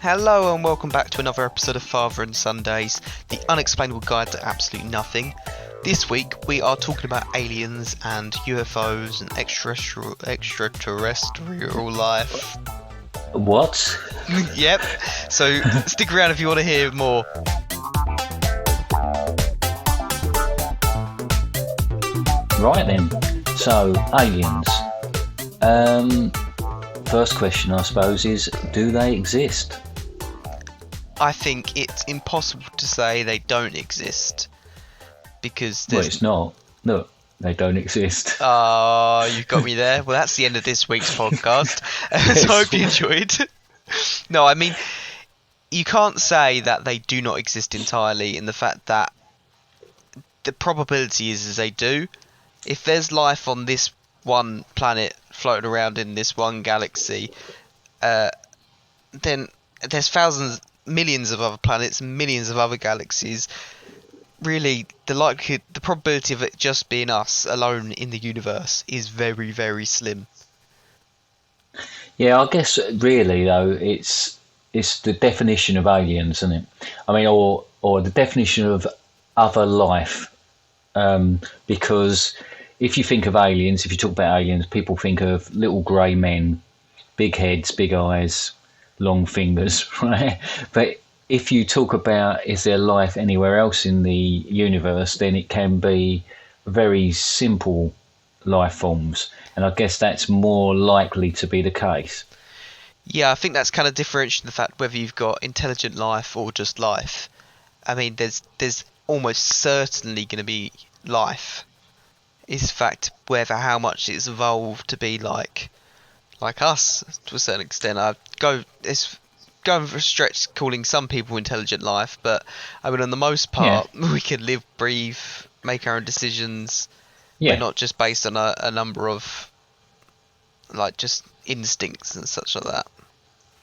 Hello and welcome back to another episode of Father and Sundays, the unexplainable guide to absolutely nothing. This week we are talking about aliens and UFOs and extraterrestrial life. What? Yep, so stick around if you want to hear more. Right then, so aliens. First question I suppose is, do they exist? I think it's impossible to say they don't exist, because Well, it's not. Look, they don't exist. You've got me there. Well, that's the end of this week's podcast. So I hope you enjoyed. No, I mean, you can't say that they do not exist entirely in the fact that the probability is they do. If there's life on this one planet floating around in this one galaxy, then there's millions of other planets and millions of other galaxies. Really, the probability of it just being us alone in the universe is very, very slim. Yeah, I guess really though, it's the definition of aliens, isn't it? I mean, or the definition of other life, because if you think of aliens, if you talk about aliens, people think of little grey men, big heads, big eyes, long fingers, right? But if you talk about is there life anywhere else in the universe, then it can be very simple life forms. And I guess that's more likely to be the case. Yeah, I think that's kind of differentiating the fact whether you've got intelligent life or just life. I mean, there's almost certainly going to be life. It's fact whether how much it's evolved to be like us to a certain extent. It's going for a stretch calling some people intelligent life, but I mean on the most part, we can live, breathe, make our own decisions. Yeah. We're not just based on a number of like just instincts and such like that.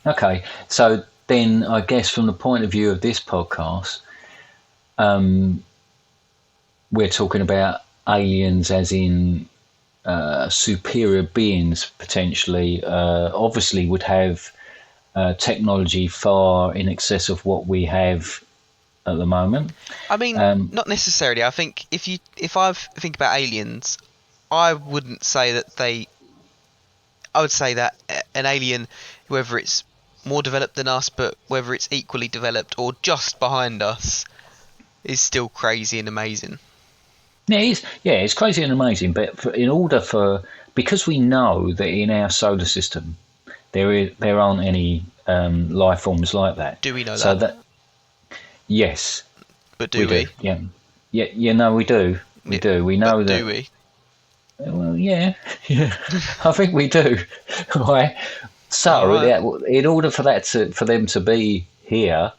Okay, so then I guess from the point of view of this podcast, we're talking about aliens as in superior beings potentially, obviously would have technology far in excess of what we have at the moment. I mean, not necessarily. I think if I think about aliens, I wouldn't say that I would say that an alien, whether it's more developed than us, but whether it's equally developed or just behind us, is still crazy and amazing. Yeah, it's crazy and amazing. But because we know that in our solar system there aren't any life forms like that. Do we know so that? Yes. But do we? Yeah. No, we do. We do. We know but that. Do we? Well, yeah. I think we do. Right. So, right. In order for them to be here,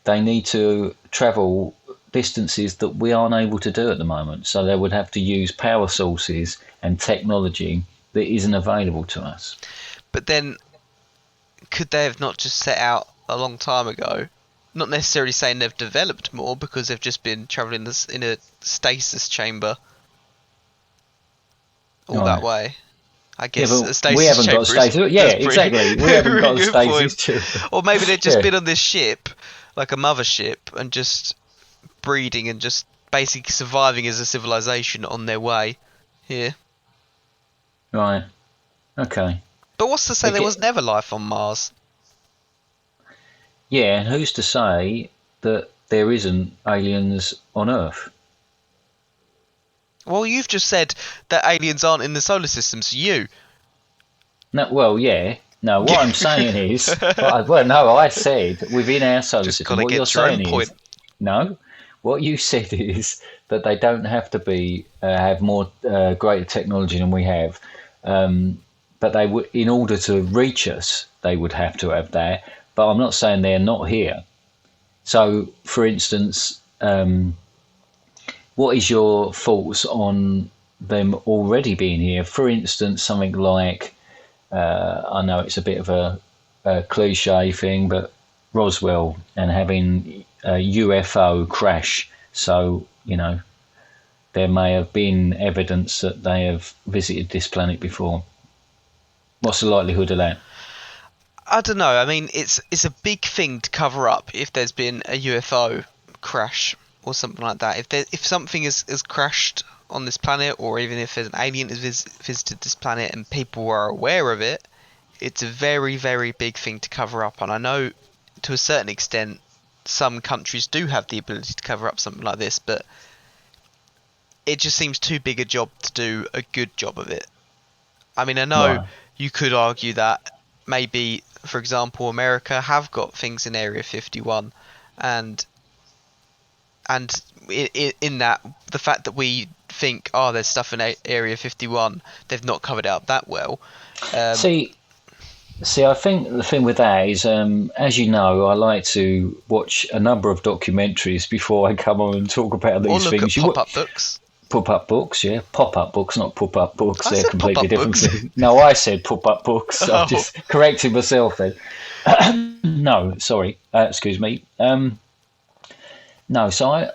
they need to travel distances that we aren't able to do at the moment. So they would have to use power sources and technology that isn't available to us. But then, could they have not just set out a long time ago? Not necessarily saying they've developed more, because they've just been travelling in a stasis chamber all that way. I guess a stasis we haven't chamber got a stasis. Yeah, exactly. We haven't got a stasis chamber. Or maybe they've just been on this ship, like a mothership, and just breeding and just basically surviving as a civilization on their way here. Right. Okay. But what's to say there was never life on Mars? Yeah, and who's to say that there isn't aliens on Earth? Well, you've just said that aliens aren't in the solar system, so you. No, well, yeah. No, what I'm saying is, I said within our solar just system. What you're saying is, no. What you said is that they don't have to be have more greater technology than we have, but they would, in order to reach us, they would have to have that. But I'm not saying they're not here. So, for instance, what is your thoughts on them already being here? For instance, something like, I know it's a bit of a cliche thing, but Roswell and having a UFO crash. So, there may have been evidence that they have visited this planet before. What's the likelihood of that? I don't know. I mean, it's a big thing to cover up if there's been a UFO crash or something like that. If something has crashed on this planet, or even if there's an alien has visited this planet and people are aware of it, it's a very, very big thing to cover up. And I know to a certain extent some countries do have the ability to cover up something like this, but it just seems too big a job to do a good job of it. I mean, I know Right. you could argue that maybe, for example, America have got things in Area 51, and in that, the fact that we think, oh, there's stuff in Area 51, they've not covered it up that well. Um, See, See, I think the thing with that is, as you know, I like to watch a number of documentaries before I come on and talk about or these look at things. pop-up books. Pop-up books, yeah, pop-up books, not pop-up books. I They're said completely pop-up different books. things. No, I said pop-up books. I Oh, just corrected myself then. No, sorry, excuse me. No, so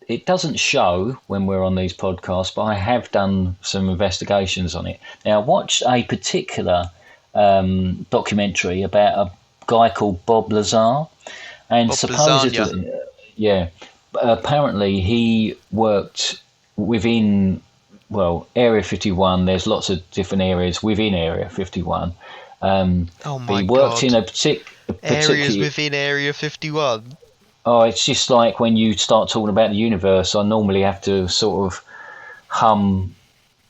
it doesn't show when we're on these podcasts, but I have done some investigations on it. Now, I watched a particular documentary about a guy called Bob Lazar, and Bob Lasagna. supposedly, yeah, apparently he worked within, well, Area 51. There's lots of different areas within Area 51. Oh But my he worked in god. a Areas particular. within Area 51. Oh, it's just like when you start talking about the universe, I normally have to sort of hum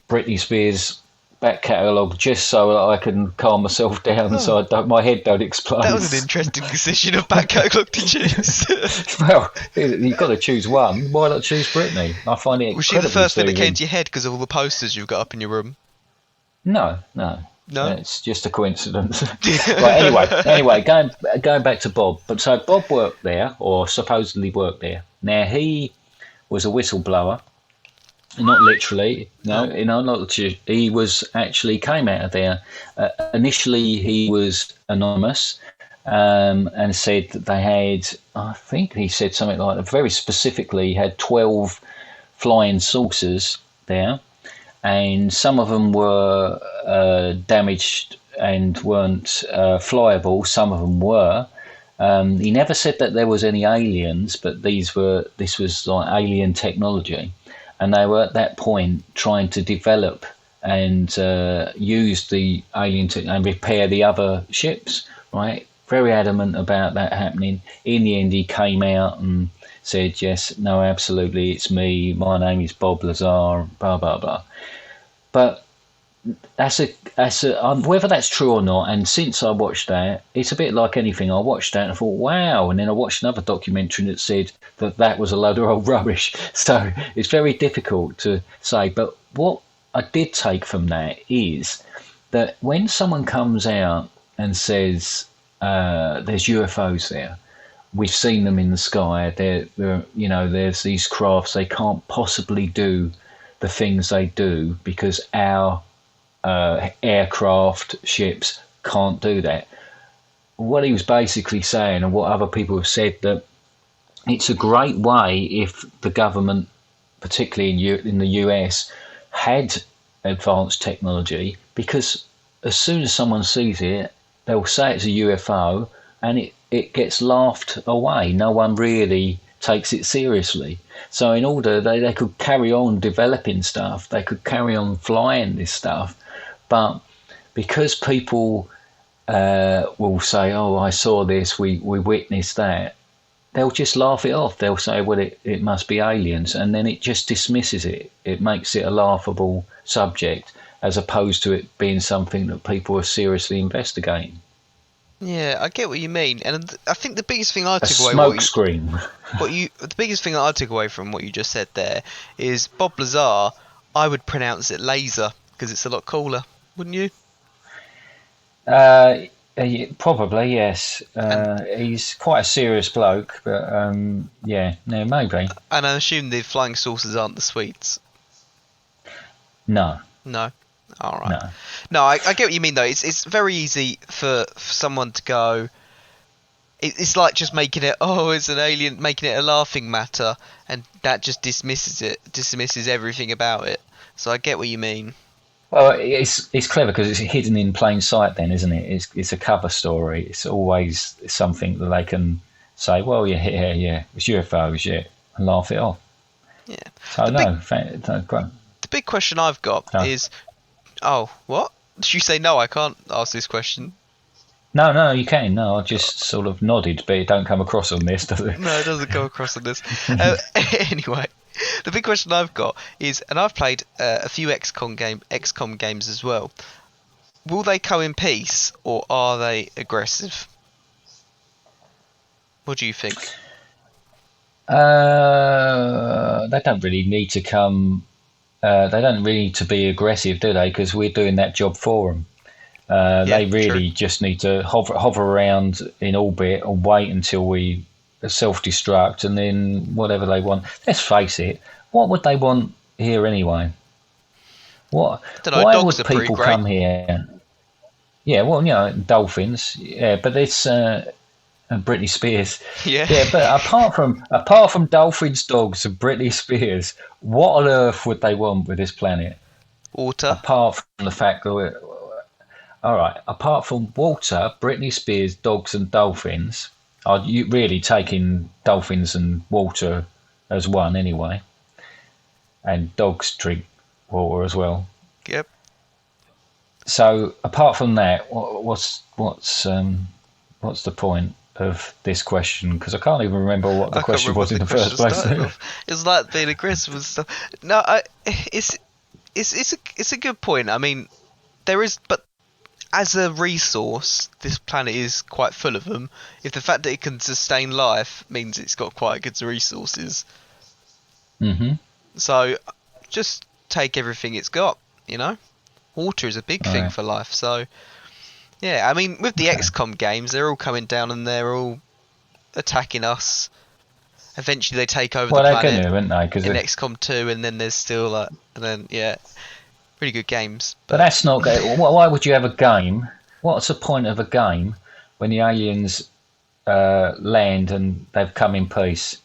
Britney Spears' back catalogue just so that I can calm myself down, Oh, so my head don't that explode. was an interesting decision of back catalogue to choose. Well, you've got to choose one. Why not choose Britney? I find it Was she the incredibly first thing that came soothing. to your head because of all the posters you've got up in your room? No, no, No? it's just a coincidence. Right. Anyway, going back to Bob. But so Bob worked there, or supposedly worked there. Now he was a whistleblower. Not literally, no, Oh. not literally. He was actually came out of there. Initially, he was anonymous, and said that they had. I think he said something like very specifically he had 12 flying saucers there, and some of them were damaged and weren't flyable. Some of them were. He never said that there was any aliens, but this was like alien technology, and they were at that point trying to develop and use the alien and repair the other ships. Right, very adamant about that happening. In the end, he came out and said, "Yes, no, absolutely, it's me. My name is Bob Lazar." Blah blah blah. But whether that's true or not. And since I watched that, it's a bit like anything. I watched that and I thought, wow. And then I watched another documentary that said that was a load of old rubbish. So it's very difficult to say. But what I did take from that is that when someone comes out and says there's UFOs there, we've seen them in the sky. There's these crafts. They can't possibly do the things they do because our aircraft, ships can't do that. What he was basically saying, and what other people have said, that it's a great way if the government, particularly in the US, had advanced technology, because as soon as someone sees it, they'll say it's a UFO, and it gets laughed away. No one really takes it seriously. So in order, they could carry on developing stuff, they could carry on flying this stuff, but because people will say, "Oh, I saw this, we witnessed that," they'll just laugh it off. They'll say, "Well, it must be aliens," and then it just dismisses it. It makes it a laughable subject as opposed to it being something that people are seriously investigating. Yeah, I get what you mean, and I think the biggest thing I A took away smokescreen. the biggest thing that I took away from what you just said there is Bob Lazar. I would pronounce it Laser because it's a lot cooler, wouldn't you? Probably yes. And He's quite a serious bloke, but yeah, no, maybe and I assume the flying saucers aren't the sweets. no, No. All right. no. No, I get what you mean though. It's very easy for someone to go. It's like just making it. Oh, it's an alien, making it a laughing matter, and that just dismisses everything about it. So I get what you mean. Well, it's clever because it's hidden in plain sight. Then, isn't it? It's a cover story. It's always something that they can say. Well, yeah, it's UFOs, yeah, and laugh it off. Yeah. So The big no, great. the big question I've got No, is, oh, what? Did you say no? I can't ask this question. no, you can. No, I just sort of nodded, but it don't come across on this, does it? No, it doesn't go across on this. Anyway, the big question I've got is, and I've played a few XCOM games as well. Will they come in peace or are they aggressive? What do you think? They don't really need to come. They don't really need to be aggressive, do they? Because we're doing that job for them. Yeah, They true. really just need to hover around in orbit and wait until we self-destruct, and then whatever they want. Let's face it. What would they want here anyway? What? I don't know. Why Dogs would are pretty people great. come here? Yeah, well, dolphins. Yeah, but it's and Britney Spears. Yeah. Yeah, but apart from dolphins, dogs, and Britney Spears, what on earth would they want with this planet? Water. Apart from the fact that all right, apart from water, Britney Spears, dogs, and dolphins, are you really taking dolphins and water as one anyway? And dogs drink water as well. Yep. So apart from that, what's the point of this question? Because I can't even remember what the I can't question remember what was in the the first question place. started off. It's like being aggressive and stuff. No, it's a good point. I mean, there is, but as a resource, this planet is quite full of them. If the fact that it can sustain life means it's got quite good resources, Hmm. so just take everything it's got. You know, water is a big All thing right. for life. So yeah, I mean, with the Okay. XCOM games, they're all coming down and they're all attacking us. Eventually, they take over the Well, they're going planet to, aren't they? Because in XCOM 2, and then there's still and then yeah, pretty good games. but But that's not. Why would you have a game? What's the point of a game when the aliens land and they've come in peace?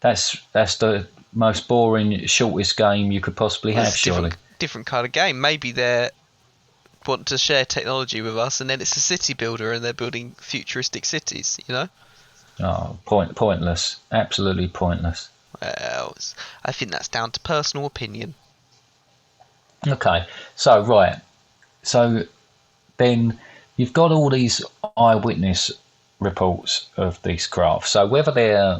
That's the most boring, shortest game you could possibly well, have, it's a surely. different kind of game. Maybe they want to share technology with us, and then it's a city builder, and they're building futuristic cities. You know. Oh, pointless. Absolutely pointless. Well, I think that's down to personal opinion. Okay, so right, so then you've got all these eyewitness reports of these craft. So whether they're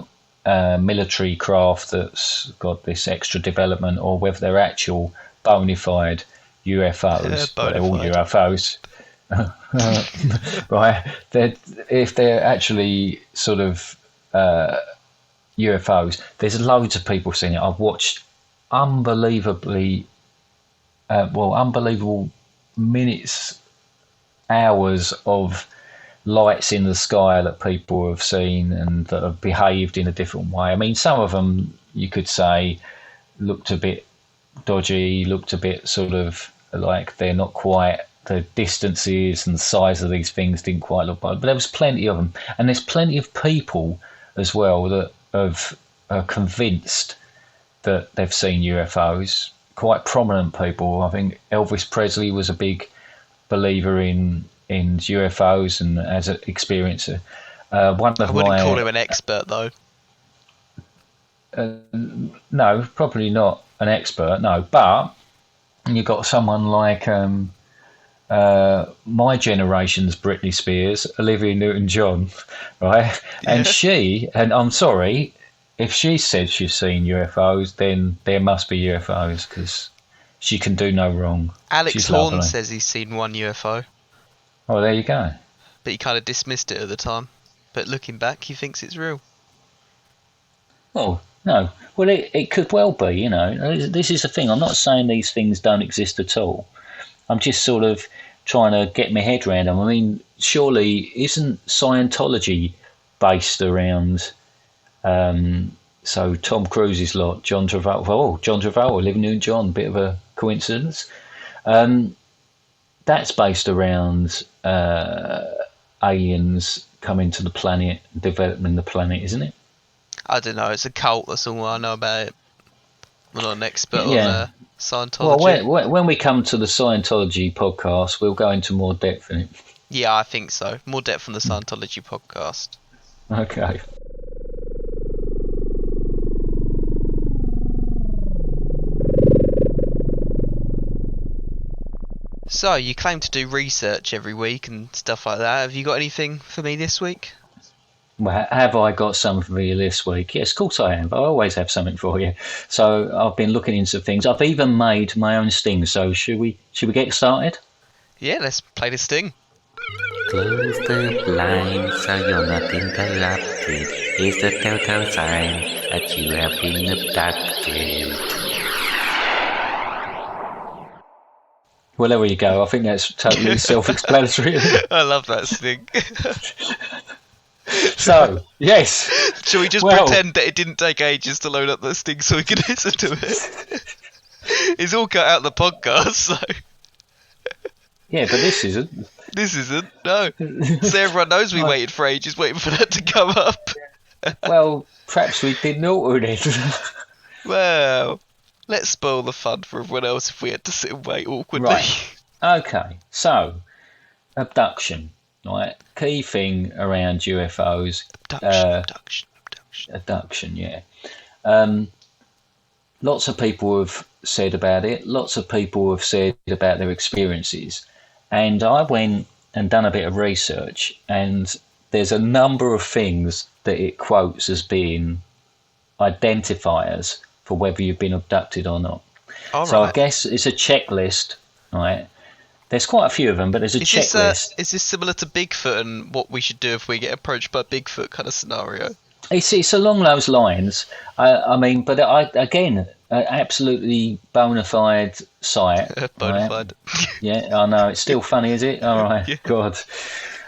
military craft that's got this extra development, or whether they're actual bona fide UFOs, well, they're all Bonafide. UFOs, right? If they're actually sort of UFOs, there's loads of people seeing it. I've watched unbelievably, unbelievable minutes, hours of lights in the sky that people have seen and that have behaved in a different way. I mean, some of them you could say looked a bit dodgy, looked a bit sort of like they're not quite, the distances and the size of these things didn't quite look right. But there was plenty of them, and there's plenty of people as well that are convinced that they've seen UFOs. Quite prominent people. I think Elvis Presley was a big believer in UFOs and as an experiencer. One I of wouldn't call my him an expert though. no, probably not an expert, no, but you've got someone like my generation's Britney Spears, Olivia Newton-John, right? Yeah. And I'm sorry, if she said she's seen UFOs, then there must be UFOs because she can do no wrong. Alex She's Horn lovely. says he's seen one UFO, Oh, there you go. but he kind of dismissed it at the time. But looking back, he thinks it's real. Oh, no. Well, it could well be, you know. This is the thing. I'm not saying these things don't exist at all. I'm just sort of trying to get my head around them. I mean, surely isn't Scientology based around, so Tom Cruise's lot, John Travolta, Olivia Newton-John, bit of a coincidence. That's based around aliens coming to the planet, developing the planet, isn't it? I don't know. It's a cult. That's all I know about it. I'm not an expert on Yeah. Well, Scientology. when we come to the Scientology podcast, we'll go into more depth in it. Yeah, I think so. More depth on the Scientology podcast. Okay. So, you claim to do research every week and stuff like that. Have you got anything for me this week? Well, have I got something for you this week? Yes, of course I have. I always have something for you. So I've been looking into things. I've even made my own sting. So should we get started? Yeah, let's play the sting. Close the blinds so you're not interrupted. It's a telltale sign that you have been abducted. Well, there you go. I think that's totally self-explanatory. I love that sting. So, yes. Shall we just pretend that it didn't take ages to load up the sting so we can listen to it? It's all cut out of the podcast, so... Yeah, but this isn't. This isn't, no. So everyone knows we waited for ages waiting for that to come up. Well, perhaps we didn't alter it. Well, let's spoil the fun for everyone else if we had to sit and wait awkwardly. Right. Okay, so, abduction. Right, key thing around UFOs. Abduction, yeah. Lots of people have said about it. Lots of people have said about their experiences. And I went and done a bit of research, and there's a number of things that it quotes as being identifiers for whether you've been abducted or not. So I guess it's a checklist, right? There's quite a few of them, but there's a checklist. Is this similar to Bigfoot and what we should do if we get approached by Bigfoot kind of scenario? It's along those lines. I mean, but again, absolutely bona fide site. Bona fide. Yeah, I know. It's still funny, is it? All right, yeah. God.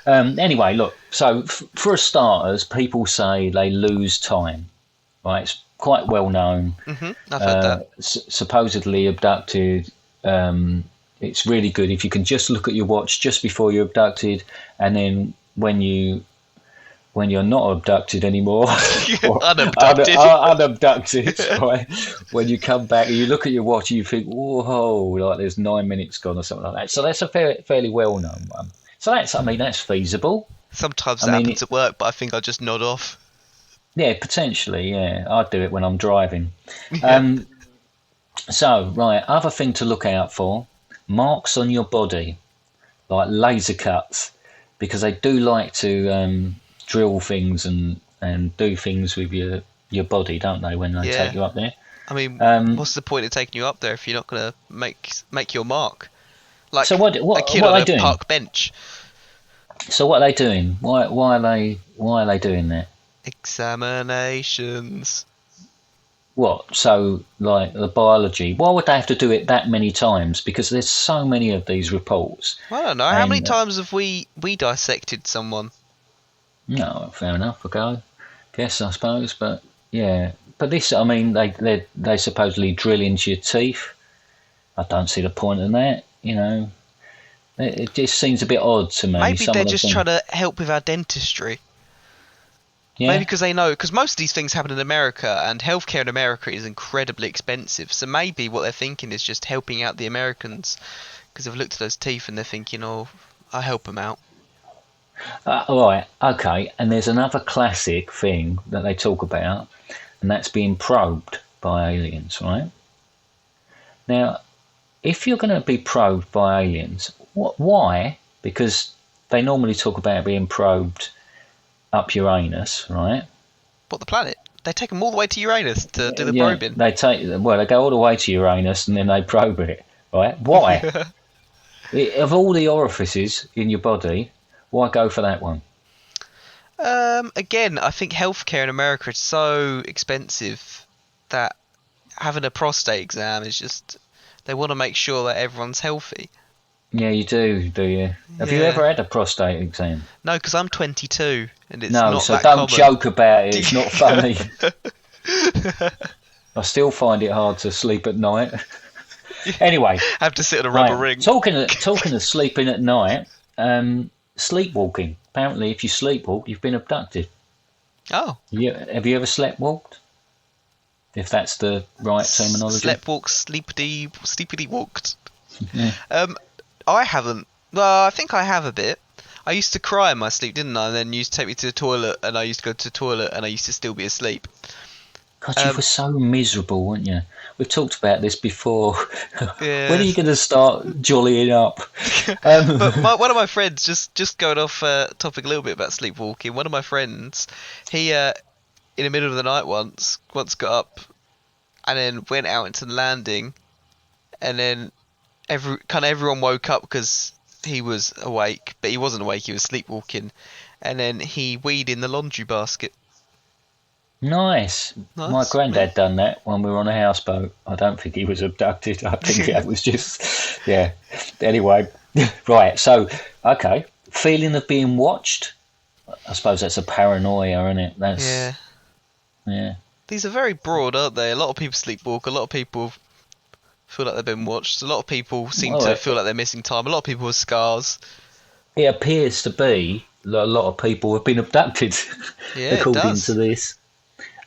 Anyway, look. So for starters, people say they lose time. Right, it's quite well known. Mm-hmm. I've heard that. Supposedly abducted. It's really good if you can just look at your watch just before you're abducted, and then when you're not abducted anymore, or unabducted, right? When you come back, you look at your watch, and you think, "Whoa!" Like there's 9 minutes gone or something like that. So that's a fairly well-known one. So that's feasible. Sometimes that happens at work, but I think I'll just nod off. Yeah, potentially. Yeah, I'd do it when I'm driving. Yeah. So right, other thing to look out for. Marks on your body, like laser cuts, because they do like to drill things and do things with your body, don't they, when they take you up there? I mean, what's the point of taking you up there if you're not going to make your mark? Like so what a kid what on are they a doing? park bench. So what are they doing? Why are they doing that? Examinations. What? So, like the biology, why would they have to do it that many times? Because there's so many of these reports. I don't know. How many times have we dissected someone? No, fair enough. I guess I suppose, but yeah. But this, I mean, they supposedly drill into your teeth. I don't see the point in that. You know, it just seems a bit odd to me. Maybe they're just trying to help with our dentistry. Yeah. Maybe because they know, because most of these things happen in America, and healthcare in America is incredibly expensive. So maybe what they're thinking is just helping out the Americans, because they've looked at those teeth and they're thinking, "Oh, I'll help them out." All right, okay. And there's another classic thing that they talk about, and that's being probed by aliens, right? Now, if you're going to be probed by aliens, why? Because they normally talk about being probed up Uranus, right? What, the planet? They take them all the way to Uranus to do the probing. They go all the way to Uranus and then they probe it, right? Why? Of all the orifices in your body, why go for that one? Again, I think healthcare in America is so expensive that having a prostate exam is just, they want to make sure that everyone's healthy. Yeah, you do you? Have you ever had a prostate exam? No, because I'm 22 and it's not so that common. No, so don't joke about it. It's not funny. I still find it hard to sleep at night. Anyway, I have to sit in a rubber ring. Talking of sleeping at night, sleepwalking. Apparently, if you sleepwalk, you've been abducted. Oh. Have you ever sleepwalked? if that's the right terminology. Slept walked, sleepity walked. Yeah. I haven't. Well, I think I have a bit. I used to cry in my sleep, didn't I? And then you used to take me to the toilet, and I used to go to the toilet, and I used to still be asleep. God, you were so miserable, weren't you? We've talked about this before. When are Yeah. you going to start jollying up? But one of my friends, just going off topic a little bit about sleepwalking. One of my friends, he in the middle of the night once got up, and then went out into the landing, and then everyone woke up because he was awake, but he wasn't awake. He was sleepwalking, and then he weed in the laundry basket. Nice. Nice, My granddad yeah. done that when we were on a houseboat. I don't think he was abducted. I think that was just, yeah. Anyway, right. So, okay. Feeling of being watched. I suppose that's a paranoia, isn't it? Yeah. Yeah. These are very broad, aren't they? A lot of people sleepwalk. A lot of people feel like they've been watched. A lot of people seem Well, to feel like they're missing time. A lot of people with scars. it appears to be that a lot of people have been abducted, Yeah, it according to does. this.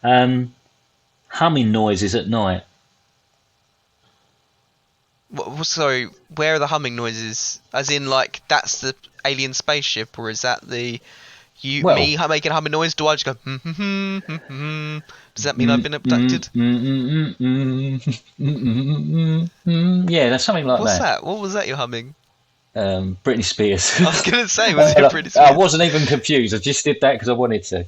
Humming noises at night. Sorry, where are the humming noises? As in, like, that's the alien spaceship, or is that the Well, making a humming noise? Do I just go? Does that mean I've been mm, abducted? mm, yeah, that's something like What's that. that? What was that you're humming? Britney Spears. I was gonna say, was it Britney I Spears? wasn't even confused. I just did that because I wanted to.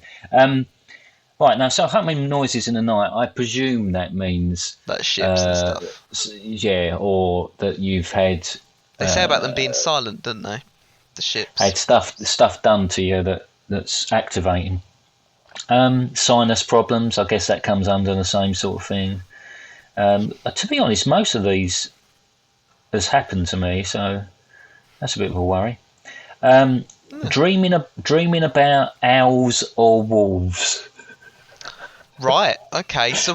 Right now, so humming noises in the night. I presume that means, Like ships and stuff. yeah, or that you've had They say about them being silent, don't they? The ships. stuff done to you that's activating. Sinus problems. I guess that comes under the same sort of thing. To be honest, most of these has happened to me, so that's a bit of a worry. Dreaming about owls or wolves. Right. Okay. So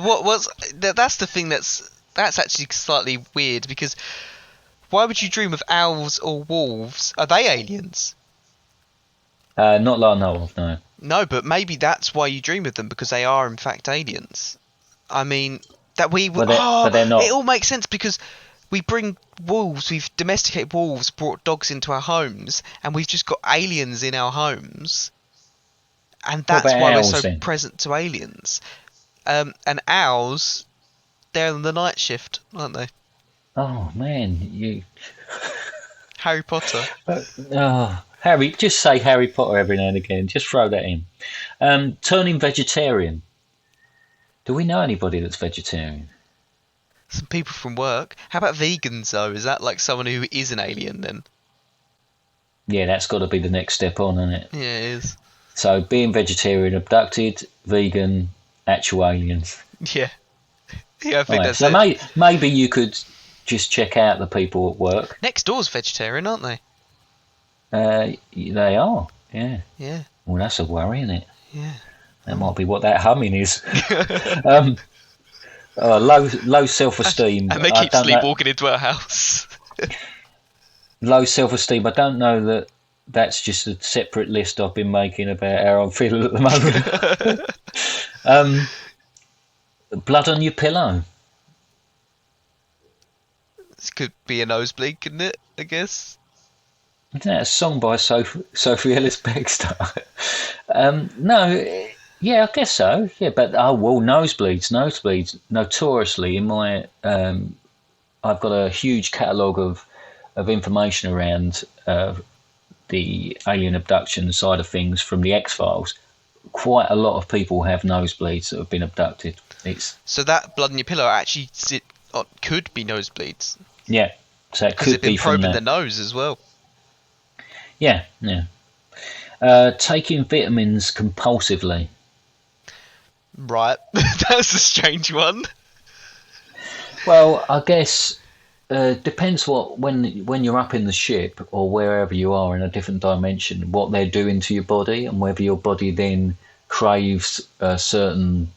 that's the thing that's actually slightly weird, because why would you dream of owls or wolves? Are they aliens? Not that I know of, no. No, but maybe that's why you dream of them, because they are in fact aliens. I mean, that we But they're not. it all makes sense, because we bring wolves, we've domesticated wolves, brought dogs into our homes, and we've just got aliens in our homes. And that's about why we're owls, so then? present to aliens. And owls, they're on the night shift, aren't they? Oh man, you. Harry Potter. Harry, just say Harry Potter every now and again. Just throw that in. Turning vegetarian. Do we know anybody that's vegetarian? Some people from work. How about vegans, though? Is that like someone who is an alien then? Yeah, that's got to be the next step on, isn't it? Yeah, it is. So being vegetarian, abducted, vegan, actual aliens. Yeah. Yeah, I think Right, that's so it. maybe you could just check out the people at work. Next door's vegetarian, aren't they? They are, yeah. Yeah. Well, that's a worry, isn't it? Yeah. That might be what that humming is. Low self-esteem. And they I keep don't know- sleepwalking into our house. Low self-esteem. I don't know that that's just a separate list I've been making about how I'm feeling at the moment. Blood on your pillow. This could be a nosebleed, couldn't it? I guess. Isn't that a song by Sophie Ellis-Bextor? No, yeah, I guess so. Yeah, but nosebleeds. Notoriously, in my, I've got a huge catalogue of information around the alien abduction side of things from the X-Files. Quite a lot of people have nosebleeds that have been abducted. So that blood in your pillow actually could be nosebleeds. Yeah, so it Because could they've been be from probing that. the nose as well. Yeah. Taking vitamins compulsively. Right. That's a strange one. Well, I guess depends when you're up in the ship or wherever you are in a different dimension, what they're doing to your body, and whether your body then craves certain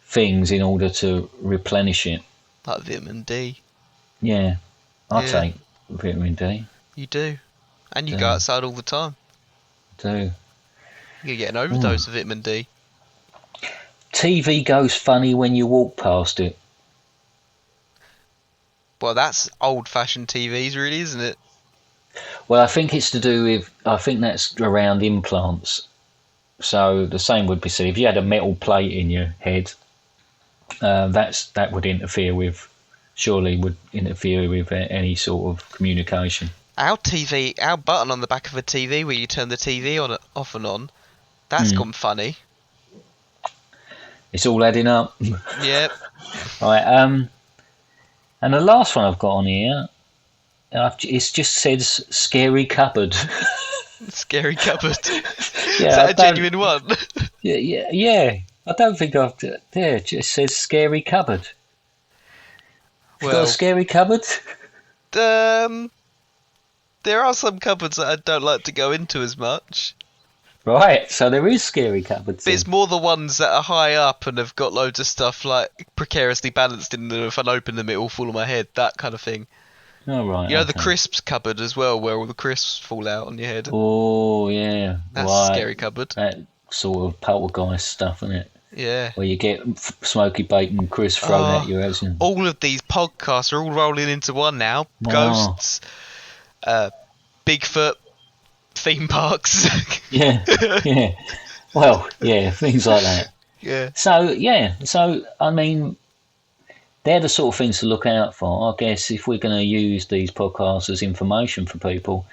things in order to replenish it. Like vitamin D. Yeah, I Yeah. take vitamin D. You do. And you go Yeah. outside all the time. Do You get an overdose of vitamin D. TV goes funny when you walk past it. Well, that's old-fashioned TVs, really, isn't it? Well, I think it's to do with, I think that's around implants. So the same would be said if you had a metal plate in your head, that would interfere with, surely would interfere with any sort of communication. Our button on the back of a TV where you turn the TV on, off and on, that's gone funny. It's all adding up. Yep. Right. And the last one I've got on here, it just says scary cupboard. Scary cupboard. Yeah, Is that a genuine one? Yeah. I don't think I've. There, it just says scary cupboard. You got a scary cupboard? There are some cupboards that I don't like to go into as much. Right, so there is scary cupboards. But it's more the ones that are high up and have got loads of stuff like precariously balanced in them. If I open them, it will fall on my head. That kind of thing. Oh, right. You know, the crisps cupboard as well, where all the crisps fall out on your head. Oh, yeah. That's a scary cupboard. That sort of poltergeist stuff, isn't it? Yeah. Where you get smoky bacon crisps thrown at you. All of these podcasts are all rolling into one now. Oh. Ghosts, Bigfoot, theme parks. Yeah. Well, yeah, things like that. Yeah. So, I mean, they're the sort of things to look out for. I guess if we're going to use these podcasts as information for people,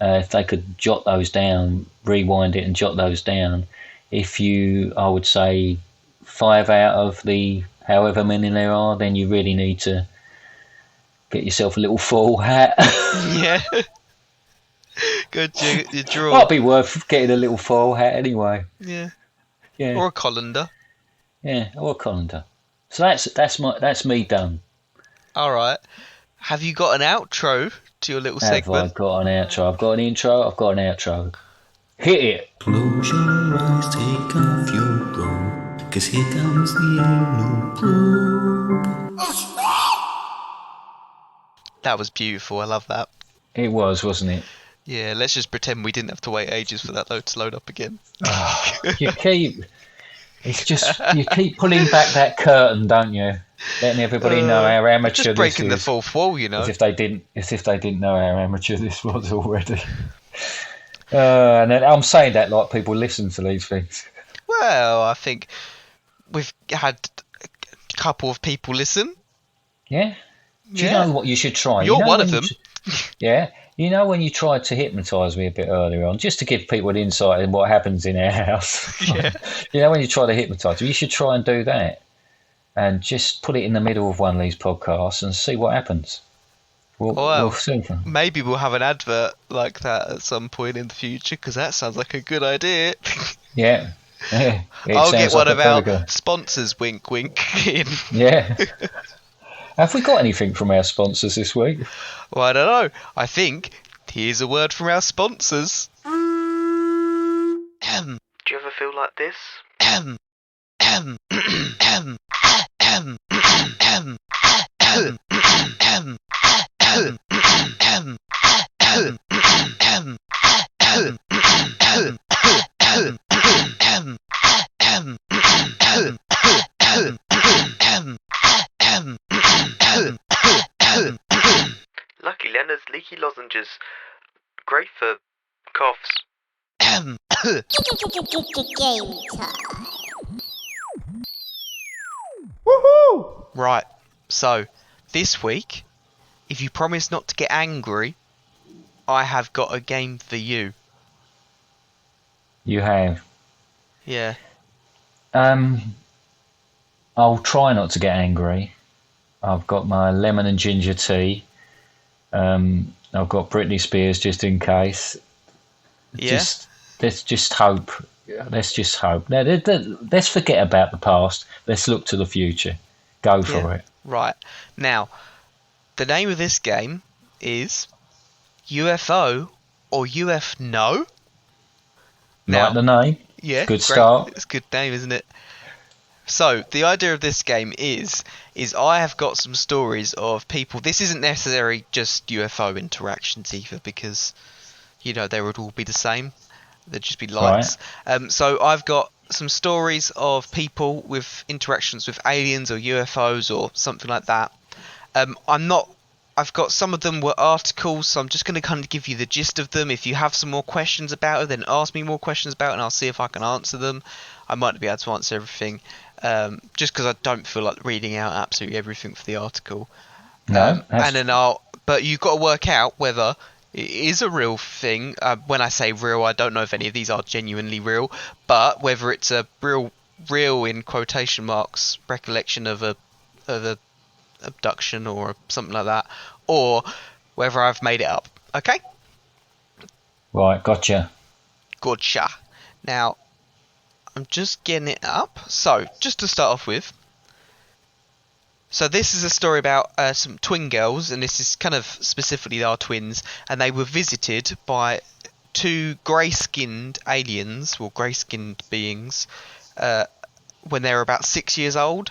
if they could jot those down, rewind it and jot those down. I would say 5 out of the however many there are, then you really need to get yourself a little foil hat. Yeah. Good, you draw. Might be worth getting a little foil hat anyway. Yeah. Yeah. Or a colander. Yeah, or a colander. So that's me done. All right. Have you got an outro to your little segment? Have I got an outro? I've got an intro. I've got an outro. Hit it. Close your eyes, take off your robe, 'cause here comes the anal probe. That was beautiful. I love that. It was, wasn't it? Yeah, let's just pretend we didn't have to wait ages for that to load up again. You keep pulling back that curtain, don't you? Letting everybody know how amateur Just breaking this is. the fourth wall, you know. As if they didn't know how amateur this was already. And then I'm saying that like people listen to these things. Well, I think we've had a couple of people listen. Yeah. Do you know what you should try? You're one of them. Yeah. You know when you tried to hypnotise me a bit earlier on, just to give people an insight in what happens in our house. Yeah. You know when you try to hypnotise me, you should try and do that. And just put it in the middle of one of these podcasts and see what happens. We'll see. Maybe we'll have an advert like that at some point in the future, because that sounds like a good idea. Yeah. I'll get one of our sponsors, wink, wink, in. Yeah. Have we got anything from our sponsors this week? Well, I don't know. I think here's a word from our sponsors. Do you ever feel like this? Lucky Leonard's leaky lozenges. Great for coughs. Game time. Woohoo! Right, so this week, if you promise not to get angry, I have got a game for you. You have. Yeah. I'll try not to get angry. I've got my lemon and ginger tea. I've got Britney Spears just in case. Yeah. Let's just hope. Let's just hope. Now, let's forget about the past. Let's look to the future. Go for it. Right. Now, the name of this game is UFO or UF No. Like the name. Yeah. Good great. start. It's a good name, isn't it? So, the idea of this game is I have got some stories of people. This isn't necessarily just UFO interactions either, because, you know, they would all be the same. They'd just be lights. Right. So I've got some stories of people with interactions with aliens or UFOs or something like that. I'm not. I've got some of them were articles, so I'm just going to kind of give you the gist of them. If you have some more questions about it, then ask me more questions about it, and I'll see if I can answer them. I might not be able to answer everything, just because I don't feel like reading out absolutely everything for the article. No, And then but you've got to work out whether it is a real thing. When I say real, I don't know if any of these are genuinely real, but whether it's a real in quotation marks recollection of a abduction or something like that, or whether I've made it up. Okay? right, gotcha. Gotcha. Now, I'm just getting it up. So, just to start off with, so this is a story about some twin girls, and this is kind of specifically they are twins, and they were visited by two grey-skinned aliens, or grey-skinned beings, when they were about 6 years old,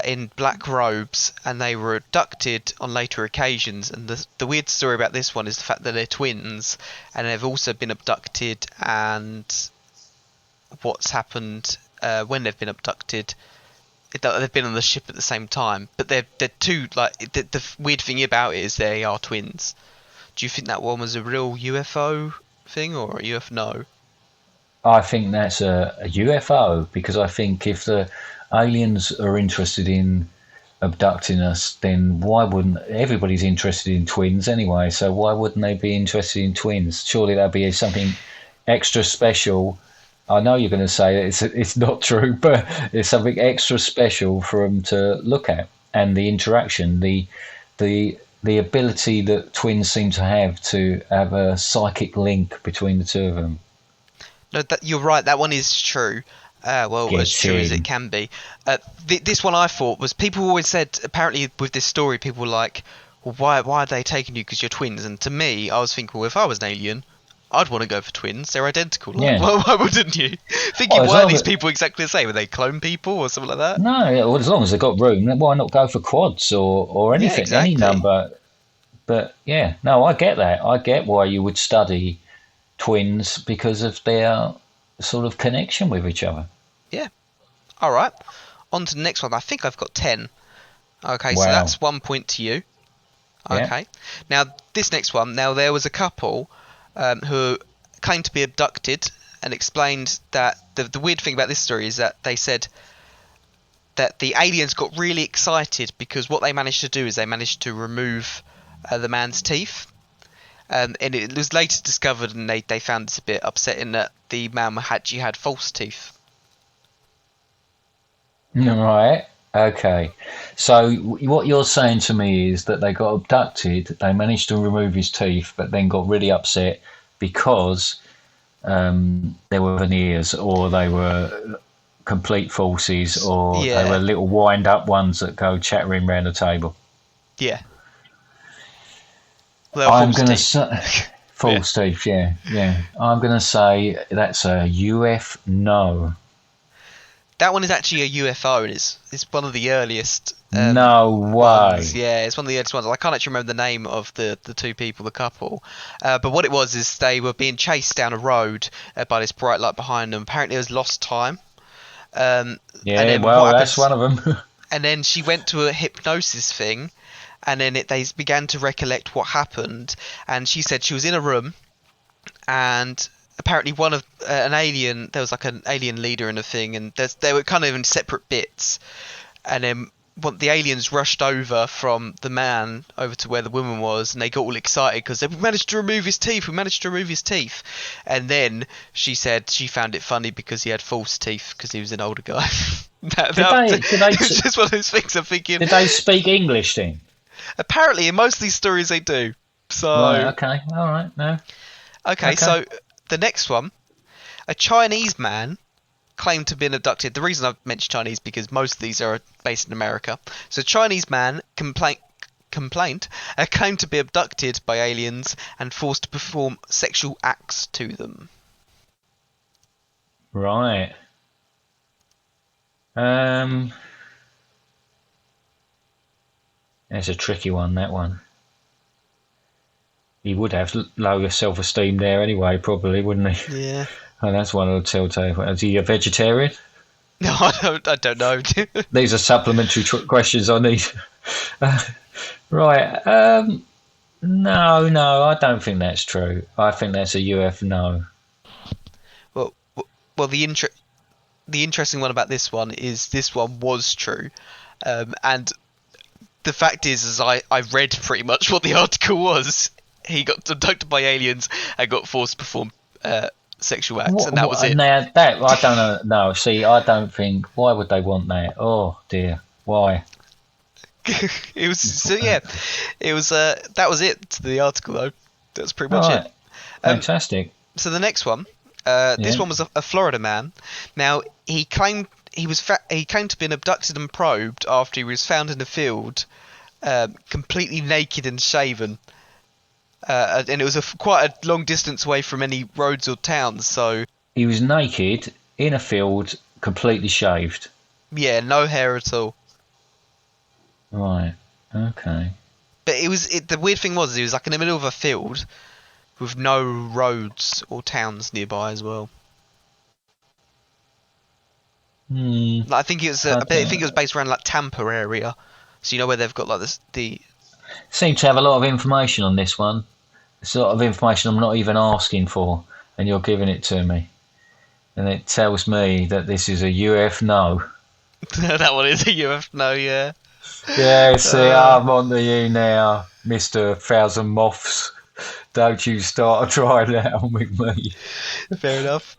in black robes, and they were abducted on later occasions. And the weird story about this one is the fact that they're twins, and they've also been abducted, and what's happened when they've been abducted, they've been on the ship at the same time, but they're two, like, the weird thing about it is they are twins. Do you think that one was a real UFO thing or a UFO? I think that's a UFO, because I think if the aliens are interested in abducting us, then why wouldn't everybody's interested in twins anyway? So why wouldn't they be interested in twins? Surely that'd be something extra special. I know you're going to say that it's not true, but it's something extra special for them to look at, and the interaction, the ability that twins seem to have a psychic link between the two of them. No, you're right. That one is true. Well, as true as it can be. This one I thought was, people always said, apparently with this story, people were like, well, why are they taking you because you're twins? And to me, I was thinking, well, if I was an alien, I'd want to go for twins. They're identical. Like, Yeah. why wouldn't you? Thinking, Well, why are these people exactly the same? Are they clone people or something like that? No, yeah, well, as long as they've got room, then why not go for quads or anything, exactly. any number? But yeah, no, I get that. I get why you would study twins, because of their sort of connection with each other. Yeah. All right. On to the next one. I think I've got 10. Okay, Wow. so that's 1 point to you. Yeah. Okay. Now, this next one. Now, there was a couple who claimed to be abducted, and explained that the weird thing about this story is that they said that the aliens got really excited because what they managed to do is they managed to remove the man's teeth. And it was later discovered, and they found this a bit upsetting, that the man actually had false teeth. Right. Okay. So what you're saying to me is that they got abducted, they managed to remove his teeth, but then got really upset because there were veneers, or they were complete falsies, or they were little wind-up ones that go chattering round the table. Yeah. I'm going to say false teeth. Yeah. I'm going to say that's a no. That one is actually a UFO, and it's one of the earliest. No way. Ones. Yeah, it's one of the earliest ones. I can't actually remember the name of the two people, the couple. But what it was is they were being chased down a road by this bright light behind them. Apparently, it was lost time. Yeah, well, that's one of them. And then she went to a hypnosis thing, and then they began to recollect what happened. And she said she was in a room, and apparently one of an alien, there was like an alien leader in a thing, and they were kind of in separate bits. And then the aliens rushed over from the man over to where the woman was, and they got all excited because we managed to remove his teeth. And then she said she found it funny because he had false teeth because he was an older guy. It's just one of those things I'm thinking. Did they speak English then? Apparently, in most of these stories, they do. So. Right, okay, all right, no. Okay, so the next one, a Chinese man claimed to have been abducted. The reason I've mentioned Chinese because most of these are based in America. So, a Chinese man claimed to be abducted by aliens and forced to perform sexual acts to them. Right. That's a tricky one, that one. He would have low self-esteem there anyway, probably, wouldn't he? Yeah. Oh, that's one of the telltale. Is he a vegetarian? No, I don't know. These are supplementary questions I need. Right. No, I don't think that's true. I think that's a UF no. well, well, the interesting one about this one is this one was true, and the fact is I read pretty much what the article was. He got abducted by aliens and got forced to perform sexual acts, and that was it. Now that I don't know. No, see, I don't think. Why would they want that? Oh dear, why? It was so yeah. It was that was it. The article though. That's pretty much All it. right, fantastic. So the next one, this Yeah. one was a Florida man. Now he claimed he claimed to have been abducted and probed after he was found in a field, completely naked and shaven. And it was quite a long distance away from any roads or towns. So He was naked in a field, completely shaved. yeah, no hair at all. Right. Okay. But the weird thing was he was like in the middle of a field with no roads or towns nearby as well. Like, I think it was I think it was based around like Tampa area. So you know where they've got like the Seem to have a lot of information on this one. It's a lot of information I'm not even asking for, and you're giving it to me. And it tells me that this is a UF no. that one is a UF no, yeah. Yeah, see, I'm on to you now, Mr. Thousand Moths. Don't you start a trial out with me. Fair enough.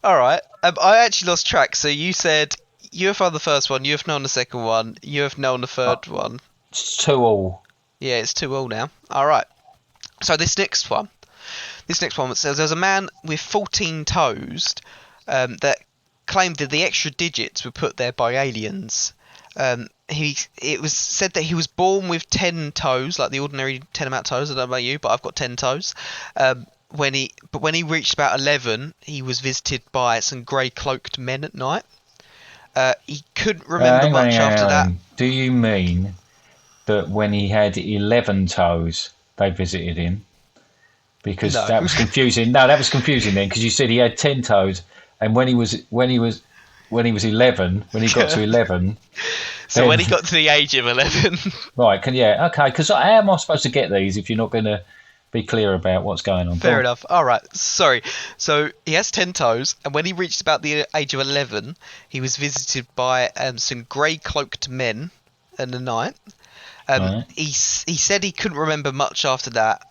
All right. I actually lost track. So you said UFO on the first one, UFO on the second one, UFO on the third one. It's 2-2. Yeah, it's 2-2 now. All right. So this next one says there's a man with 14 toes that claimed that the extra digits were put there by aliens. It was said that he was born with 10 toes, like the ordinary 10 amount of toes. I don't know about you, but I've got 10 toes. When he reached about 11, he was visited by some grey cloaked men at night. He couldn't remember much after that. Do you mean that when he had 11 toes, they visited him? Because No. that was confusing. No, that was confusing then, because you said he had 10 toes, and when he was 11, when he got to 11. So when he got to the age of 11. Right, okay, because how am I supposed to get these if you're not going to be clear about what's going on? Fair enough. All right. Sorry. So he has 10 toes, and when he reached about the age of 11, he was visited by some grey cloaked men in the night. Right. He said he couldn't remember much after that,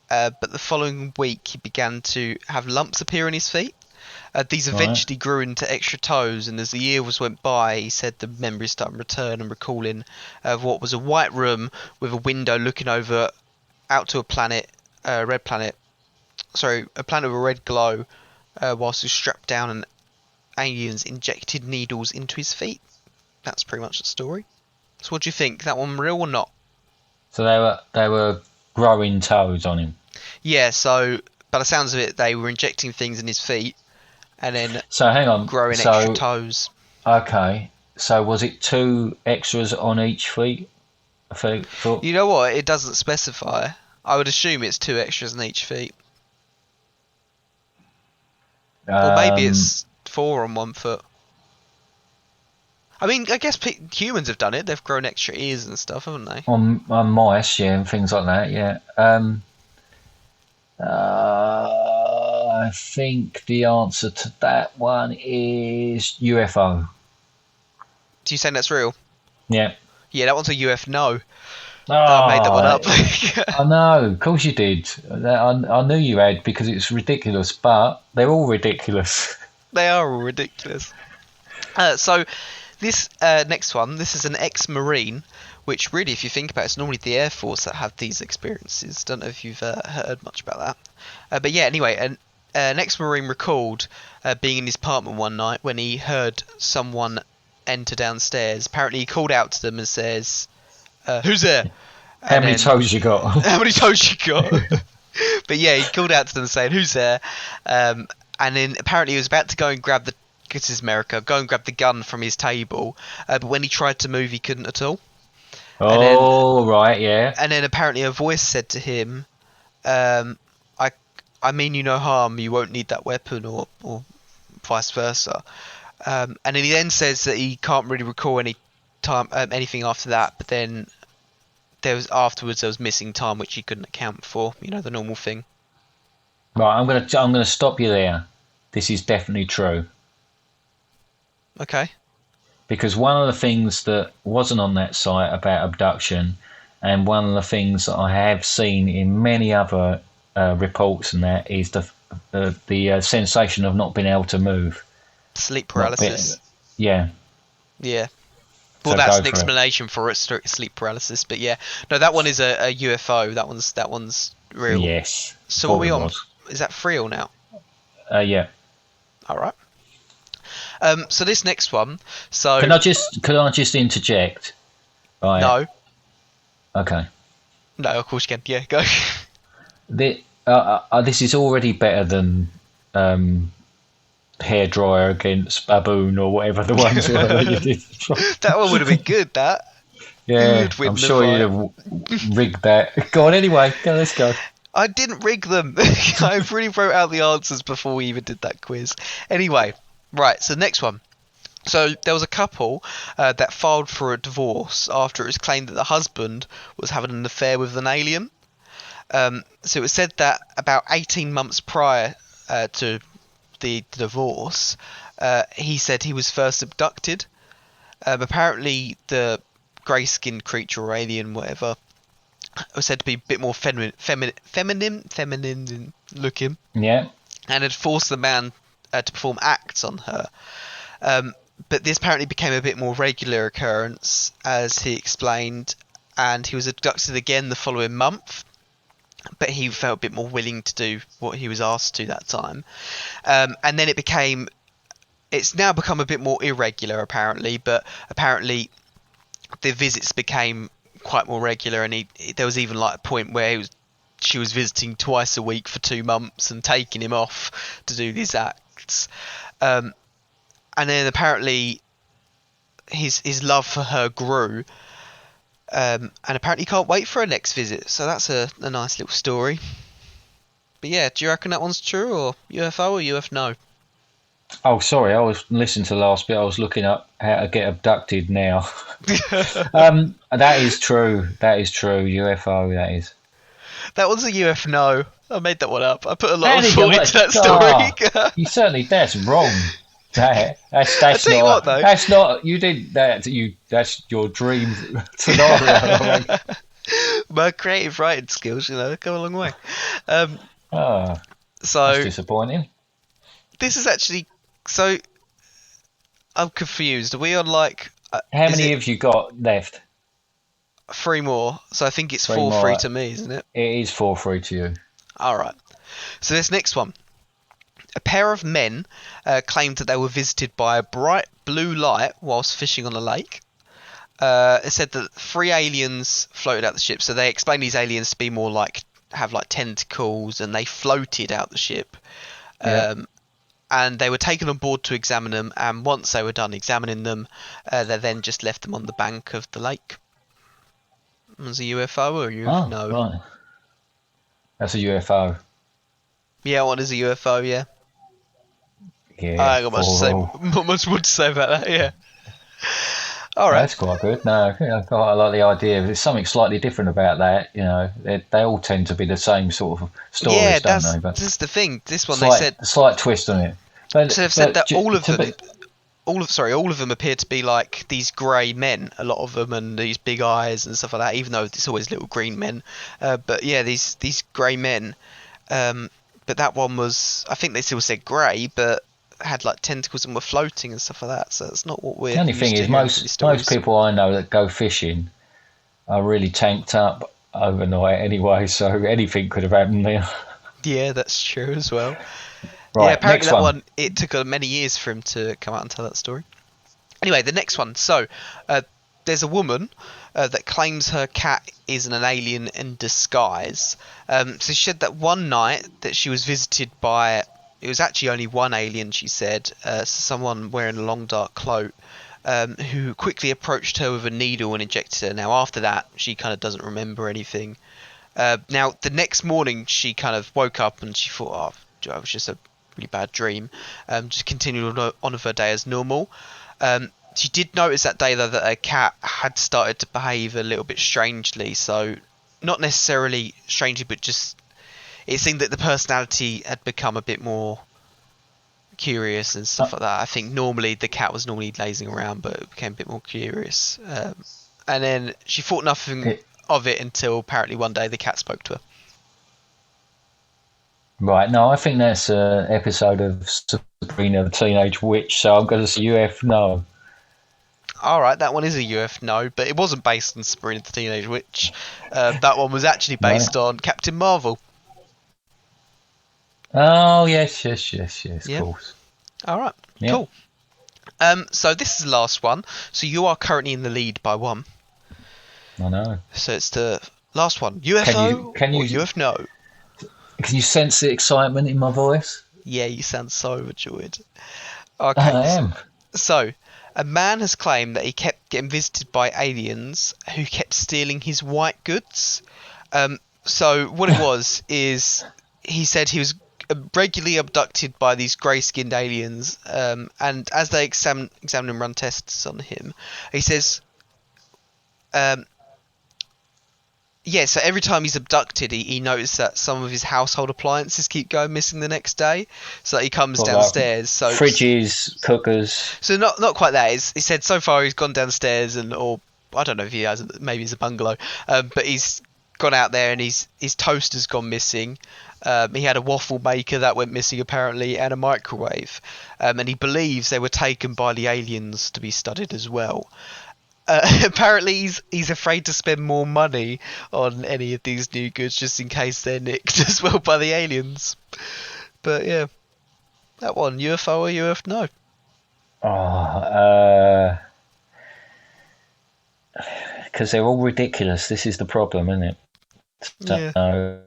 but the following week he began to have lumps appear on his feet. These eventually grew into extra toes, and as the years went by, he said the memories started to return and recalling what was a white room with a window looking over out to a planet, a planet with a red glow, whilst he was strapped down and aliens injected needles into his feet. That's pretty much the story. So what do you think? That one real or not? So they were growing toes on him. Yeah, so by the sounds of it, they were injecting things in his feet and then So hang on. growing extra toes. Okay. So was it 2 extras on each foot? You know what? It doesn't specify. I would assume it's 2 extras on each feet. Or maybe it's 4 on one foot. I mean, I guess humans have done it. They've grown extra ears and stuff, haven't they? On mice, yeah, and things like that, yeah. I think the answer to that one is UFO. Do you saying that's real? Yeah. Yeah, that one's a UF no. Oh, I made that one up. I know, of course you did. I knew you had, because it's ridiculous, but they're all ridiculous. They are all ridiculous. So this next one, this is an ex-Marine, which really, if you think about it, it's normally the Air Force that have these experiences. Don't know if you've heard much about that. But yeah, anyway, an ex-Marine recalled being in his apartment one night when he heard someone enter downstairs. Apparently he called out to them and says, who's there? How many toes you got? How many toes you got? But yeah, he called out to them saying, who's there? And then apparently he was about to go and grab because it's America, go and grab the gun from his table. But when he tried to move, he couldn't at all. Oh, right, yeah. And then apparently a voice said to him, I mean you no harm, you won't need that weapon, or vice versa. And then he then says that he can't really recall anything after that, but then there was missing time which he couldn't account for. You know, the normal thing. Right, I'm gonna stop you there. This is definitely true. Okay. Because one of the things that wasn't on that site about abduction, and one of the things that I have seen in many other reports and that, is the sensation of not being able to move. Sleep paralysis. Yeah. Yeah. Well, So that's go an for it. explanation for it, sleep paralysis. But yeah, no, that one is a UFO. That one's real. Yes. So what are we Thought it on? was. Is that 3 all now? Yeah. All right. So this next one. So Can I just interject? Right. no, Okay. no, of course you can. Yeah, go. This is already better than hairdryer against baboon or whatever the ones were that you did. That one would have been good. That. Who Yeah, would win I'm the sure you'd fight? have rigged that. Go on anyway. Let's go. I didn't rig them. I really wrote out the answers before we even did that quiz. Anyway, right. So next one. So there was a couple that filed for a divorce after it was claimed that the husband was having an affair with an alien. So it was said that about 18 months prior to the divorce, he said he was first abducted. Apparently, the grey-skinned creature or alien, whatever, was said to be a bit more feminine looking, Yeah. and had forced the man to perform acts on her. But this apparently became a bit more regular occurrence, as he explained, and he was abducted again the following month. But he felt a bit more willing to do what he was asked to that time. And then it's now become a bit more irregular, apparently, but apparently the visits became quite more regular, and there was even like a point where she was visiting twice a week for 2 months and taking him off to do these acts. And then apparently his love for her grew, and apparently he can't wait for her next visit. So that's a nice little story. But yeah, do you reckon that one's true, or UFO, or UFO? Oh, sorry. I was listening to the last bit. I was looking up how to get abducted now. That is true. That is true. UFO. That is. That one's a UFO. I made that one up. I put a lot How of did thought you- into that Ah, story. you certainly. That's wrong. That's I tell you not. what, though. That's not. You did that. That's your dream scenario. My creative writing skills, go a long way. Ah, So that's disappointing. this is actually so. I'm confused. Are we on like? How is many it have you got left? 3 more? So I think it's 3 4-3 more. to me, isn't it? It is 4-3 to you. All right. So this next one. A pair of men claimed that they were visited by a bright blue light whilst fishing on a lake. It said that 3 aliens floated out the ship. So they explained these aliens to be more have tentacles, and they floated out the ship. Yeah. And they were taken on board to examine them. And once they were done examining them, they then just left them on the bank of the lake. Was a UFO or UFO? Oh, No. right. That's a UFO. Yeah, what is a UFO? Yeah. Yeah. I ain't got much to say. 4-4. Not much more to say about that. Yeah. All right. That's quite good. No, I like the idea. There's something slightly different about that. They all tend to be the same sort of stories, Yeah, don't they? But that's the thing. This one slight, they said. slight twist on it. But, So they've said that all of to them, be- all of them appear to be like these grey men. A lot of them, and these big eyes and stuff like that. Even though it's always little green men. But yeah, these grey men. But that one was. I think they still said grey, but had like tentacles and were floating and stuff like that. So that's not what we're. The only used thing to is, hearing from these most stories. people I know that go fishing are really tanked up overnight anyway, so anything could have happened there. Yeah, that's true as well. Right, Yeah, apparently next that one. it took many years for him to come out and tell that story. Anyway, the next one. So, there's a woman that claims her cat is an alien in disguise. So she said that one night that she was visited by, it was actually only one alien, she said, someone wearing a long dark cloak, who quickly approached her with a needle and injected her. Now, after that, she kind of doesn't remember anything. Now, the next morning, she kind of woke up and she thought, oh, it was just a really bad dream. Just continued on with her day as normal. She did notice that day, though, that her cat had started to behave a little bit strangely. So, not necessarily strangely, but just it seemed that the personality had become a bit more curious and stuff like that. I think normally the cat was normally lazing around, but it became a bit more curious. And then she thought nothing of it until apparently one day the cat spoke to her. Right, no, I think that's an episode of Sabrina the Teenage Witch, so I'm going to say UF no. Alright, that one is a UF no, but it wasn't based on Sabrina the Teenage Witch. That one was actually based on Captain Marvel. Oh, yes, of course. Alright, yep. Cool. So this is the last one. So you are currently in the lead by one. I know. So it's the last one. UFO or UF no? Can you sense the excitement in my voice? Yeah, you sound so overjoyed. Okay, I am. So, a man has claimed that he kept getting visited by aliens who kept stealing his white goods. So what it was is he said he was regularly abducted by these grey-skinned aliens, and as they examine and run tests on him, he says, so every time he's abducted, he noticed that some of his household appliances keep going missing the next day. So he comes downstairs. So fridges, cookers. So not quite that. He said so far he's gone downstairs or I don't know if he has. Maybe it's a bungalow, but he's gone out there and his toaster's gone missing. He had a waffle maker that went missing apparently, and a microwave. And he believes they were taken by the aliens to be studied as well. Apparently he's afraid to spend more money on any of these new goods just in case they're nicked as well by the aliens. But yeah, that one, UFO or UF no? Because they're all ridiculous. This is the problem, isn't it? So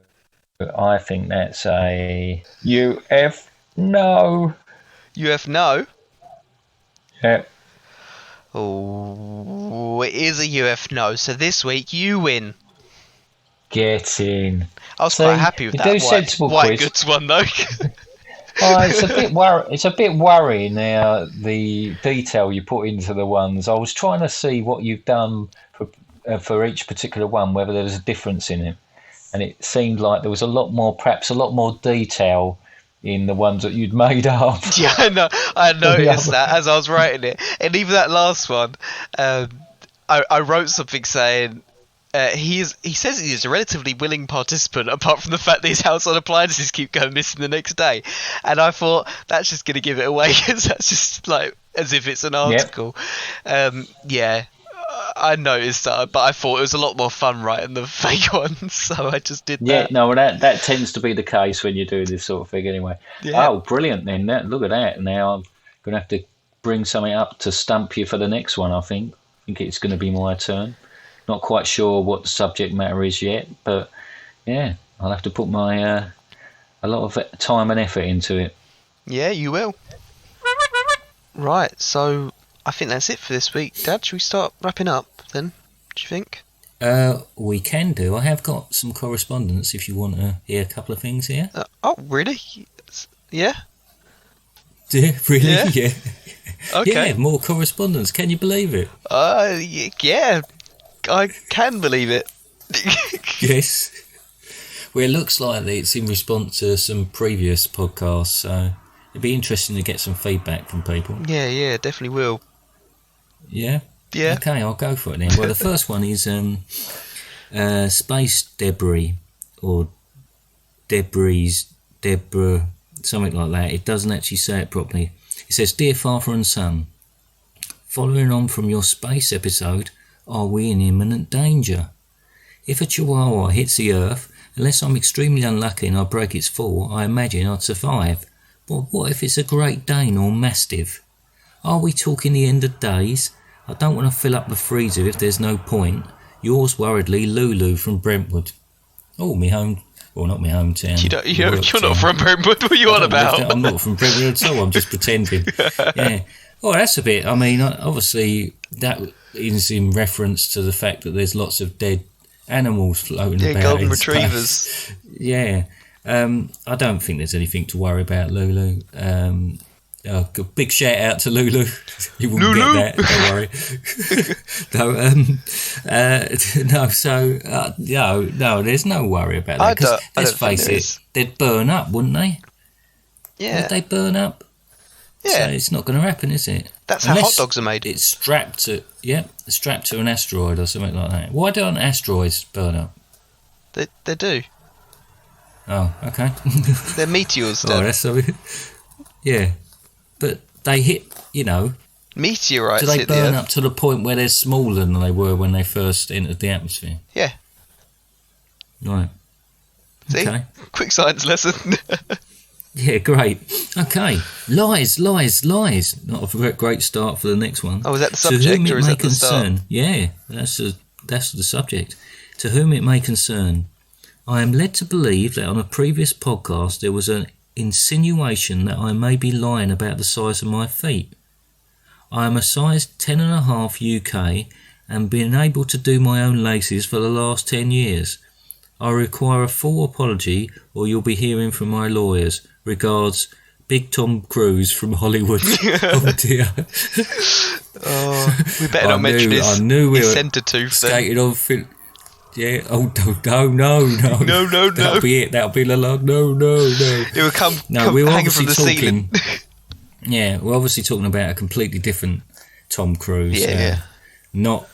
I think that's a UF no. UF no? Yeah. Oh, it is a UF no. So this week you win. Get in. I was quite happy with that white goods one though. It's a bit worrying now, the detail you put into the ones. I was trying to see what you've done for each particular one, whether there was a difference in it, and it seemed like there was perhaps a lot more detail in the ones that you'd made up. Yeah, I noticed that as I was writing it, and even that last one, I wrote something saying he says he is a relatively willing participant, apart from the fact that his household appliances keep going missing the next day, and I thought that's just going to give it away because that's just like as if it's an article. Yep. I noticed that, but I thought it was a lot more fun writing the fake ones, so I just did that. Yeah, no, that tends to be the case when you do this sort of thing anyway. Yeah. Oh, brilliant then. Look at that. Now I'm going to have to bring something up to stump you for the next one, I think. I think it's going to be my turn. Not quite sure what the subject matter is yet, but yeah, I'll have to put my a lot of time and effort into it. Yeah, you will. Right, so I think that's it for this week. Dad, should we start wrapping up then? Do you think? We can do. I have got some correspondence if you want to hear a couple of things here. Oh, really? Yeah? Really? Yeah. Okay. Yeah, more correspondence. Can you believe it? Yeah. I can believe it. Yes. Well, it looks like it's in response to some previous podcasts, so it'd be interesting to get some feedback from people. Yeah, definitely will. Yeah? Yeah. Okay, I'll go for it then. Well, the first one is space debris, or debris, something like that. It doesn't actually say it properly. It says, Dear Father and Son, following on from your space episode, are we in imminent danger? If a chihuahua hits the Earth, unless I'm extremely unlucky and I break its fall, I imagine I'd survive. But what if it's a Great Dane or Mastiff? Are we talking the end of days? I don't want to fill up the freezer if there's no point. Yours worriedly, Lulu from Brentwood. Oh, me home... Well, not my hometown. You're not from Brentwood. What are you on about? I'm not from Brentwood at all. I'm just pretending. Yeah. Oh, that's a bit... I mean, obviously, that is in reference to the fact that there's lots of dead animals floating Yeah, about golden in retrievers. space. Yeah. I don't think there's anything to worry about, Lulu. Big shout out to Lulu. You wouldn't Lulu! get that, don't worry. No, there's no worry about that. Because let's face it, they'd burn up, wouldn't they? Yeah. Would they burn up? Yeah. So it's not going to happen, is it? That's how hot dogs are made. It's strapped to an asteroid or something like that. Why don't asteroids burn up? They do. Oh, okay. They're meteors, Oh, that's something. Yeah. But they hit, meteorites do they hit the burn Earth. up to the point where they're smaller than they were when they first entered the atmosphere? Yeah. Right. See? Okay. Quick science lesson. Yeah, great. Okay. Lies. Not a great start for the next one. Oh, is that the subject or is that the start? Yeah, that's the subject. To whom it may concern, I am led to believe that on a previous podcast there was an insinuation that I may be lying about the size of my feet. I am a size 10.5 UK and been able to do my own laces for the last 10 years. I require a full apology or you'll be hearing from my lawyers. Regards, Big Tom Cruise from Hollywood. Oh dear. Oh, we better not mention this. I knew we were centre tooth skated on. Yeah. Oh no. No. That'll be it. That'll be the log. No. It will come we're hanging from obviously the talking. ceiling. Yeah, we're obviously talking about a completely different Tom Cruise. Yeah. Not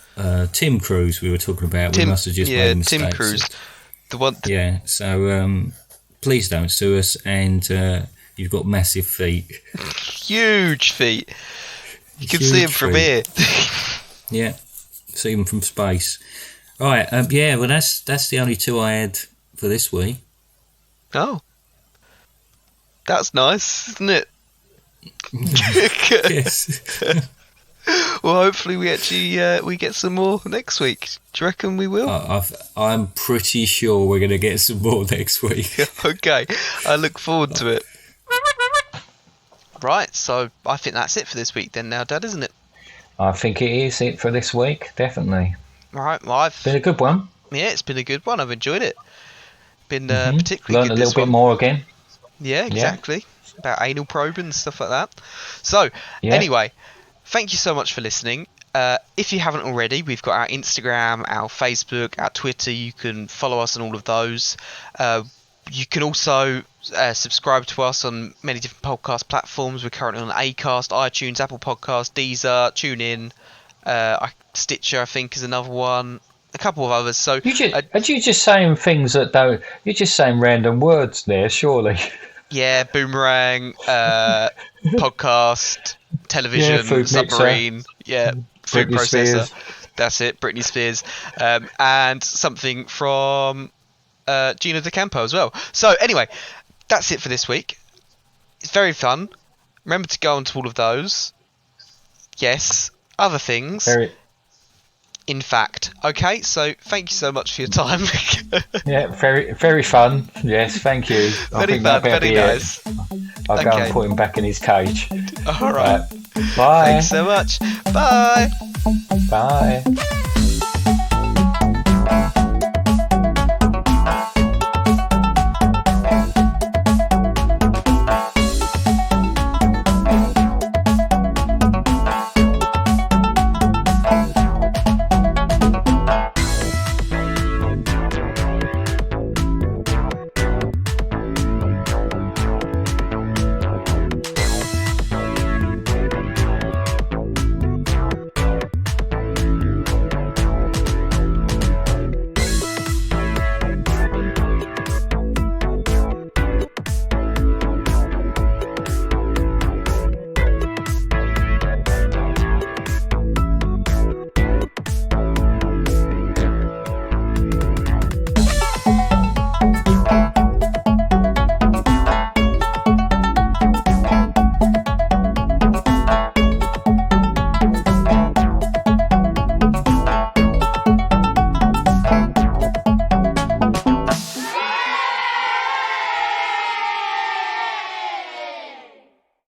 Tim Cruise. We were talking about. We must have just made mistakes. Tim Cruise. The one. Yeah. So please don't sue us, and you've got massive feet. Huge feet. You can see them from here. Yeah, see them from space. All right. Yeah. Well, that's the only two I had for this week. Oh, that's nice, isn't it? Yes. Well, hopefully we actually we get some more next week. Do you reckon we will? I'm pretty sure we're going to get some more next week. Okay, I look forward to it. Right, so I think that's it for this week then now, Dad, isn't it? I think it is it for this week, definitely. Right, well, Been a good one. Yeah, it's been a good one. I've enjoyed it. Been particularly Learned good a little bit more again. Yeah, exactly. About anal probing and stuff like that. So, anyway, thank you so much for listening. If you haven't already, we've got our Instagram, our Facebook, our Twitter. You can follow us on all of those. You can also subscribe to us on many different podcast platforms. We're currently on Acast, iTunes, Apple Podcasts, Deezer, TuneIn, Stitcher, I think, is another one. A couple of others. So, are you just saying things that don't? You're just saying random words there, surely. Yeah, boomerang, podcast, television, food submarine, mixer. food Britney processor. Spears. That's it, Britney Spears, and something from Gina DeCampo as well. So anyway, that's it for this week. It's very fun. Remember to go onto all of those. Yes, other things. In fact, okay, so thank you so much for your time. Yeah, very, very fun. Yes, thank you. Very fun, very nice. I'll go and put him back in his cage. All right. Bye. Thanks so much. Bye. Bye.